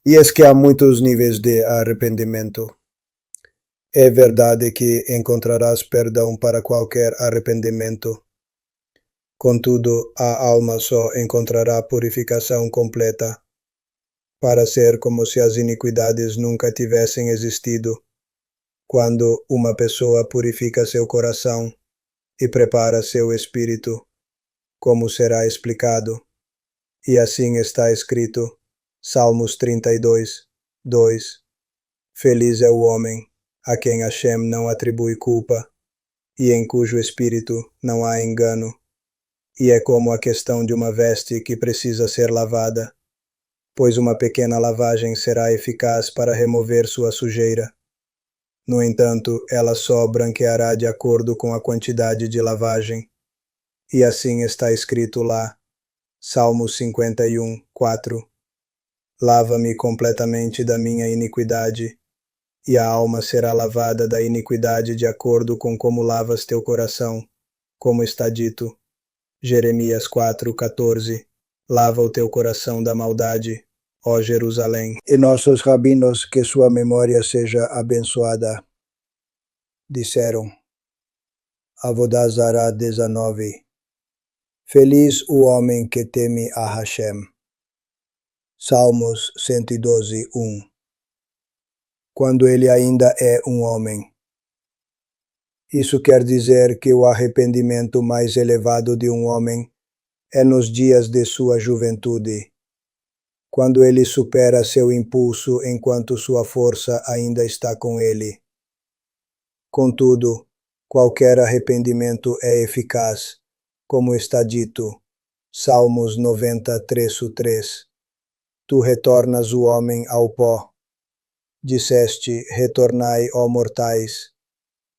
E es que há muitos níveis de arrependimento. É verdade que encontrarás perdão para qualquer arrependimento. Contudo, a alma só encontrará purificação completa, para ser como se as iniquidades nunca tivessem existido, quando uma pessoa purifica seu coração e prepara seu espírito, como será explicado. E assim está escrito, Salmos 32, 2. Feliz é o homem, a quem Hashem não atribui culpa, e em cujo espírito não há engano. E é como a questão de uma veste que precisa ser lavada, pois uma pequena lavagem será eficaz para remover sua sujeira. No entanto, ela só branqueará de acordo com a quantidade de lavagem. E assim está escrito lá, Salmos 51, 4. Lava-me completamente da minha iniquidade, e a alma será lavada da iniquidade de acordo com como lavas teu coração, como está dito. Jeremias 4:14. Lava o teu coração da maldade, ó Jerusalém. E nossos rabinos, que sua memória seja abençoada, disseram, Avodah Zarah 19. Feliz o homem que teme a Hashem. Salmos 112, 1. Quando ele ainda é um homem. Isso quer dizer que o arrependimento mais elevado de um homem é nos dias de sua juventude, quando ele supera seu impulso enquanto sua força ainda está com ele. Contudo, qualquer arrependimento é eficaz, como está dito, Salmos 93:3. Tu retornas o homem ao pó. Disseste, retornai, ó mortais.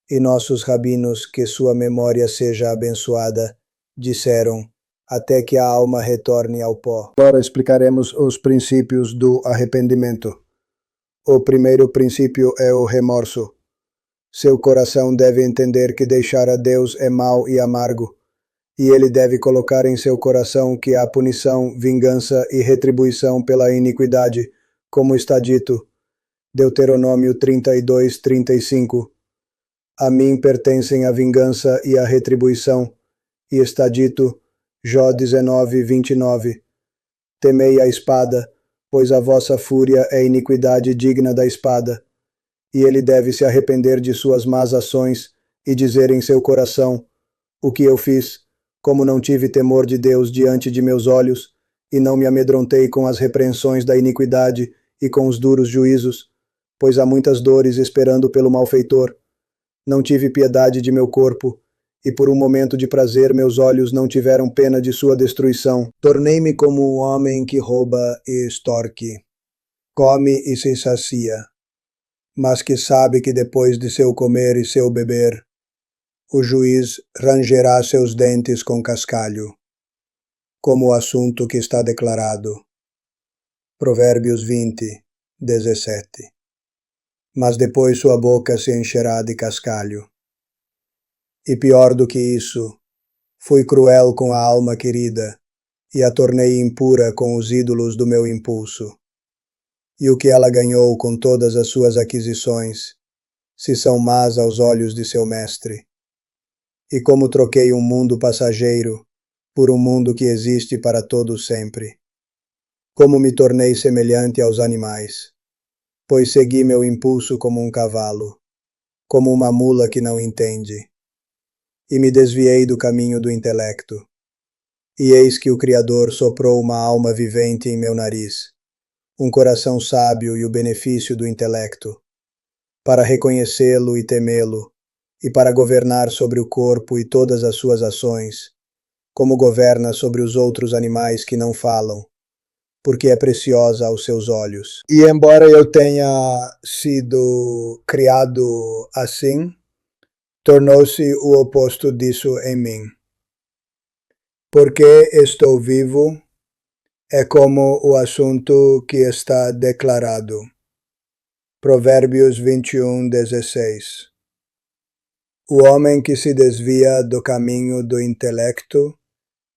E nossos rabinos, que sua memória seja abençoada, disseram, até que a alma retorne ao pó. Agora explicaremos os princípios do arrependimento. O primeiro princípio é o remorso. Seu coração deve entender que deixar a Deus é mau e amargo, e ele deve colocar em seu coração que há punição, vingança e retribuição pela iniquidade, como está dito, Deuteronômio 32:35. A mim pertencem a vingança e a retribuição, e está dito, Jó 19:29. Temei a espada, pois a vossa fúria é iniquidade digna da espada. E ele deve se arrepender de suas más ações e dizer em seu coração, o que eu fiz, como não tive temor de Deus diante de meus olhos, e não me amedrontei com as repreensões da iniquidade e com os duros juízos, pois há muitas dores esperando pelo malfeitor. Não tive piedade de meu corpo, e por um momento de prazer meus olhos não tiveram pena de sua destruição. Tornei-me como um homem que rouba e extorque, come e se sacia, mas que sabe que depois de seu comer e seu beber, o juiz rangerá seus dentes com cascalho, como o assunto que está declarado. Provérbios 20:17. Mas depois sua boca se encherá de cascalho. E pior do que isso, fui cruel com a alma querida, e a tornei impura com os ídolos do meu impulso. E o que ela ganhou com todas as suas aquisições, se são más aos olhos de seu mestre? E como troquei um mundo passageiro por um mundo que existe para todo sempre. Como me tornei semelhante aos animais, pois segui meu impulso como um cavalo, como uma mula que não entende. E me desviei do caminho do intelecto. E eis que o Criador soprou uma alma vivente em meu nariz, um coração sábio e o benefício do intelecto, para reconhecê-lo e temê-lo, e para governar sobre o corpo e todas as suas ações, como governa sobre os outros animais que não falam, porque é preciosa aos seus olhos. E embora eu tenha sido criado assim, tornou-se o oposto disso em mim. Porque estou vivo é como o assunto que está declarado. Provérbios 21:16. O homem que se desvia do caminho do intelecto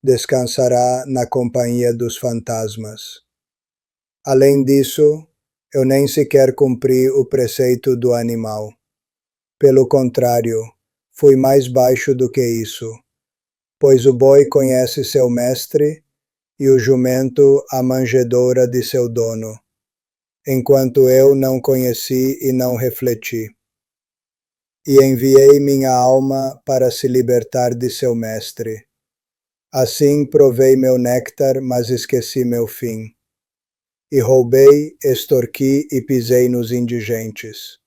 descansará na companhia dos fantasmas. Além disso, Eu nem sequer cumpri o preceito do animal. Pelo contrário, fui mais baixo do que isso, pois o boi conhece seu mestre e o jumento a manjedoura de seu dono, enquanto eu não conheci e não refleti. E enviei minha alma para se libertar de seu mestre. Assim provei meu néctar, mas esqueci meu fim. E roubei, extorqui e pisei nos indigentes.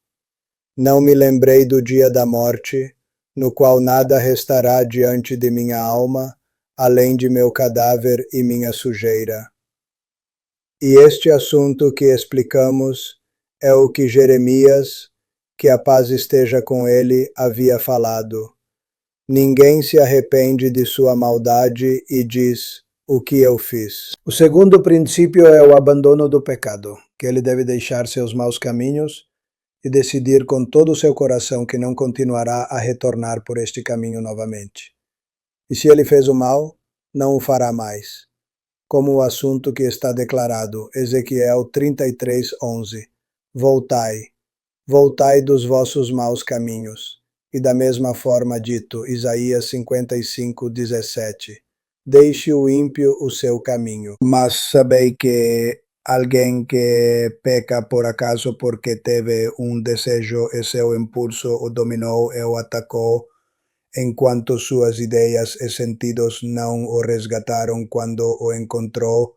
Não me lembrei do dia da morte, no qual nada restará diante de minha alma, além de meu cadáver e minha sujeira. E este assunto que explicamos é o que Jeremias, que a paz esteja com ele, havia falado. Ninguém se arrepende de sua maldade e diz: o que eu fiz? O segundo princípio é o abandono do pecado, que ele deve deixar seus maus caminhos e decidir com todo o seu coração que não continuará a retornar por este caminho novamente. E se ele fez o mal, não o fará mais. Como o assunto que está declarado, Ezequiel 33:11. Voltai, voltai dos vossos maus caminhos. E da mesma forma dito, Isaías 55:17. Deixe o ímpio o seu caminho. Mas sabei que alguém que peca por acaso porque teve um desejo e seu impulso o dominou e o atacou, enquanto suas ideias e sentidos não o resgataram quando o encontrou,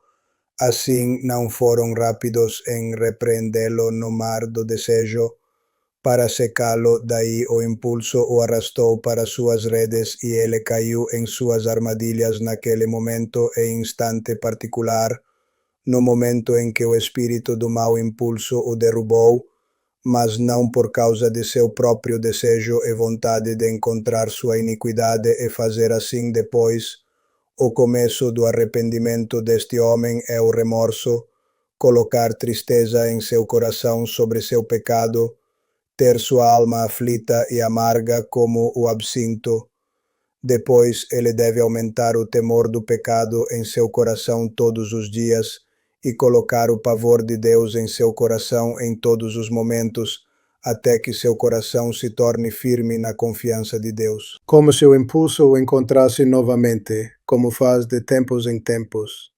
assim não foram rápidos em repreendê-lo no mar do desejo, para secá-lo, daí o impulso o arrastou para suas redes e ele caiu em suas armadilhas naquele momento e instante particular, no momento em que o espírito do mau impulso o derrubou, mas não por causa de seu próprio desejo e vontade de encontrar sua iniquidade e fazer assim depois. O começo do arrependimento deste homem é o remorso, colocar tristeza em seu coração sobre seu pecado, ter sua alma aflita e amarga como o absinto. Depois ele deve aumentar o temor do pecado em seu coração todos os dias e colocar o pavor de Deus em seu coração em todos os momentos, até que seu coração se torne firme na confiança de Deus. Como se o impulso o encontrasse novamente, como faz de tempos em tempos,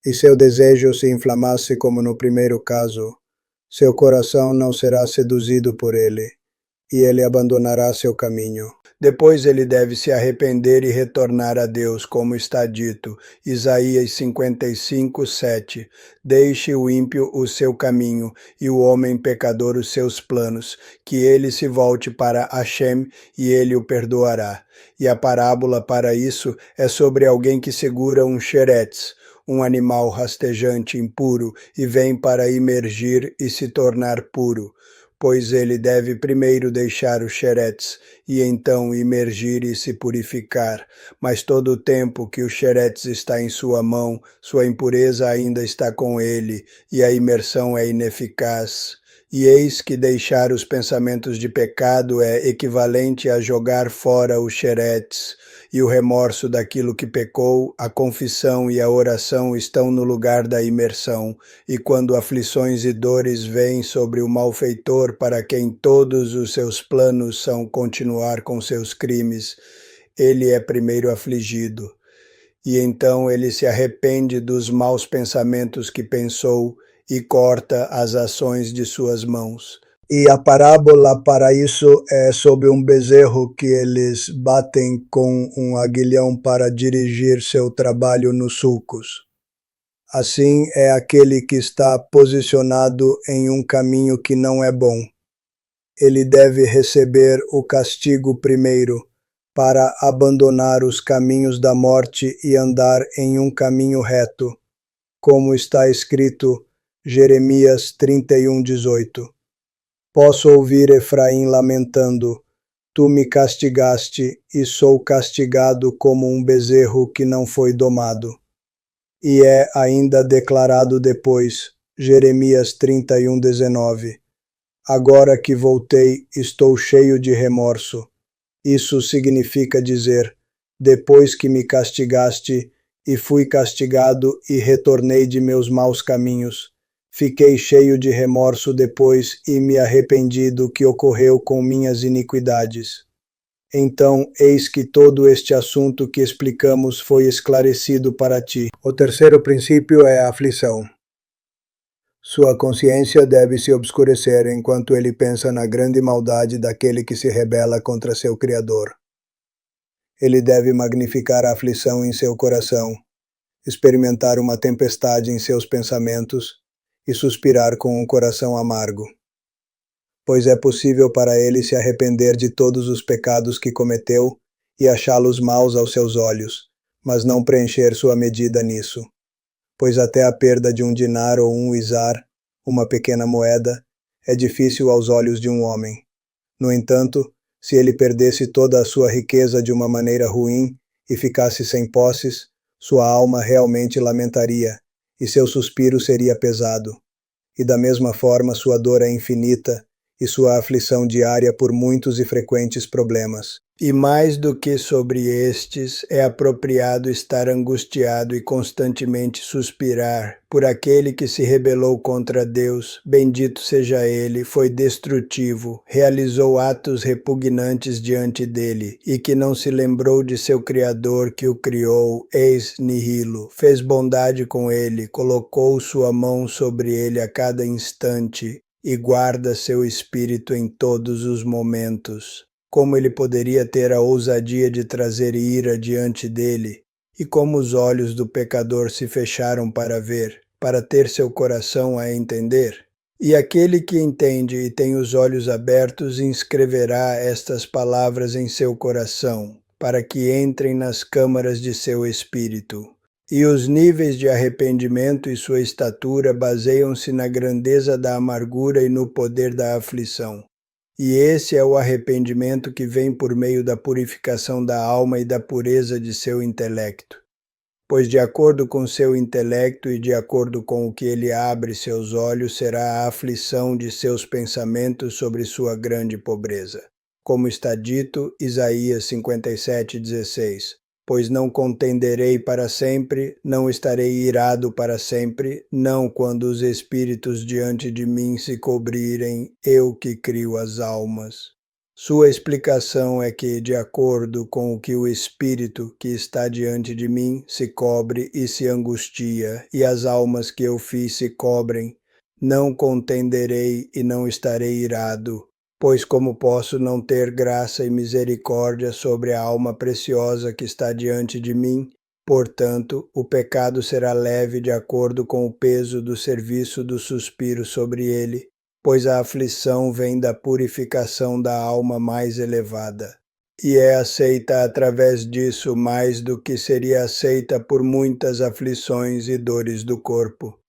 e seu desejo se inflamasse como no primeiro caso, seu coração não será seduzido por ele, e ele abandonará seu caminho. Depois ele deve se arrepender e retornar a Deus, como está dito, Isaías 55:7. Deixe o ímpio o seu caminho, e o homem pecador os seus planos, que ele se volte para Hashem, e ele o perdoará. E a parábola para isso é sobre alguém que segura um xeretz, um animal rastejante impuro, e vem para imergir e se tornar puro, pois ele deve primeiro deixar o xeretz e então imergir e se purificar. Mas todo o tempo que o xeretz está em sua mão, sua impureza ainda está com ele, e a imersão é ineficaz. E eis que deixar os pensamentos de pecado é equivalente a jogar fora o xeretz, e o remorso daquilo que pecou, a confissão e a oração estão no lugar da imersão, e quando aflições e dores vêm sobre o malfeitor para quem todos os seus planos são continuar com seus crimes, ele é primeiro afligido, e então ele se arrepende dos maus pensamentos que pensou e corta as ações de suas mãos. E a parábola para isso é sobre um bezerro que eles batem com um aguilhão para dirigir seu trabalho nos sulcos. Assim é aquele que está posicionado em um caminho que não é bom. Ele deve receber o castigo primeiro, para abandonar os caminhos da morte e andar em um caminho reto, como está escrito Jeremias 31:18. Posso ouvir Efraim lamentando: tu me castigaste e sou castigado como um bezerro que não foi domado. E é ainda declarado depois, Jeremias 31:19. Agora que voltei, estou cheio de remorso. Isso significa dizer, depois que me castigaste e fui castigado e retornei de meus maus caminhos, Fiquei cheio de remorso depois e me arrependi do que ocorreu com minhas iniquidades. Então, eis que todo este assunto que explicamos foi esclarecido para ti. O terceiro princípio é a aflição. Sua consciência deve se obscurecer enquanto ele pensa na grande maldade daquele que se rebela contra seu Criador. Ele deve magnificar a aflição em seu coração, experimentar uma tempestade em seus pensamentos e suspirar com um coração amargo. Pois é possível para ele se arrepender de todos os pecados que cometeu e achá-los maus aos seus olhos, mas não preencher sua medida nisso. Pois até a perda de um dinar ou um izar, uma pequena moeda, é difícil aos olhos de um homem. No entanto, se ele perdesse toda a sua riqueza de uma maneira ruim e ficasse sem posses, sua alma realmente lamentaria, e seu suspiro seria pesado. E da mesma forma sua dor é infinita, e sua aflição diária por muitos e frequentes problemas. E mais do que sobre estes, é apropriado estar angustiado e constantemente suspirar por aquele que se rebelou contra Deus, bendito seja ele, foi destrutivo, realizou atos repugnantes diante dele, e que não se lembrou de seu Criador que o criou, ex nihilo, fez bondade com ele, colocou sua mão sobre ele a cada instante, e guarda seu espírito em todos os momentos. Como ele poderia ter a ousadia de trazer ira diante dele? E como os olhos do pecador se fecharam para ver, para ter seu coração a entender? E aquele que entende e tem os olhos abertos inscreverá estas palavras em seu coração, para que entrem nas câmaras de seu espírito. E os níveis de arrependimento e sua estatura baseiam-se na grandeza da amargura e no poder da aflição. E esse é o arrependimento que vem por meio da purificação da alma e da pureza de seu intelecto. Pois de acordo com seu intelecto e de acordo com o que ele abre seus olhos, será a aflição de seus pensamentos sobre sua grande pobreza. Como está dito, Isaías 57:16. Pois não contenderei para sempre, não estarei irado para sempre, não quando os espíritos diante de mim se cobrirem, eu que crio as almas. Sua explicação é que, de acordo com o que o espírito que está diante de mim se cobre e se angustia, e as almas que eu fiz se cobrem, não contenderei e não estarei irado. Pois como posso não ter graça e misericórdia sobre a alma preciosa que está diante de mim? Portanto, o pecado será leve de acordo com o peso do serviço do suspiro sobre ele, pois a aflição vem da purificação da alma mais elevada. E é aceita através disso mais do que seria aceita por muitas aflições e dores do corpo.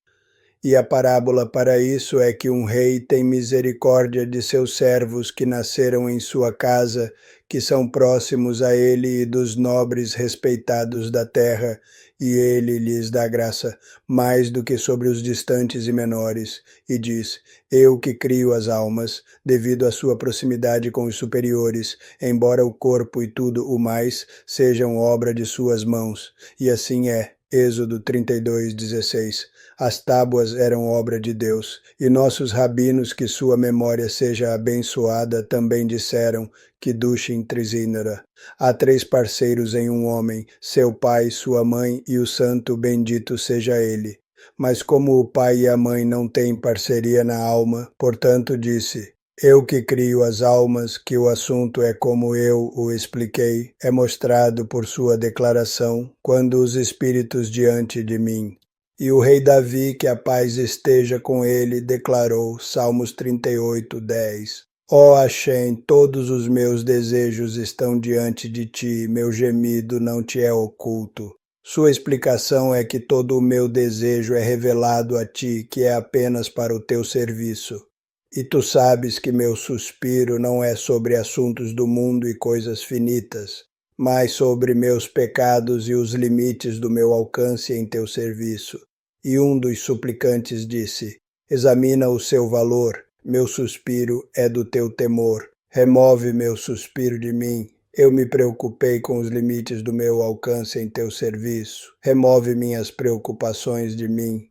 E a parábola para isso é que um rei tem misericórdia de seus servos que nasceram em sua casa, que são próximos a ele e dos nobres respeitados da terra, e ele lhes dá graça, mais do que sobre os distantes e menores, e diz, eu que crio as almas, devido à sua proximidade com os superiores, embora o corpo e tudo o mais sejam obra de suas mãos. E assim é. Êxodo 32:16. As tábuas eram obra de Deus, e nossos rabinos, que sua memória seja abençoada, também disseram, Kidushin Trizinara. Há 3 parceiros em um homem, seu pai, sua mãe e o santo bendito seja ele. Mas como o pai e a mãe não têm parceria na alma, portanto disse, eu que crio as almas, que o assunto é como eu o expliquei, é mostrado por sua declaração, quando os espíritos diante de mim. E o rei Davi, que a paz esteja com ele, declarou, Salmos 38:10. Ó Hashem, todos os meus desejos estão diante de ti, meu gemido não te é oculto. Sua explicação é que todo o meu desejo é revelado a ti, que é apenas para o teu serviço. E tu sabes que meu suspiro não é sobre assuntos do mundo e coisas finitas, mas sobre meus pecados e os limites do meu alcance em teu serviço. E um dos suplicantes disse, examina o seu valor, meu suspiro é do teu temor. Remove meu suspiro de mim. Eu me preocupei com os limites do meu alcance em teu serviço. Remove minhas preocupações de mim.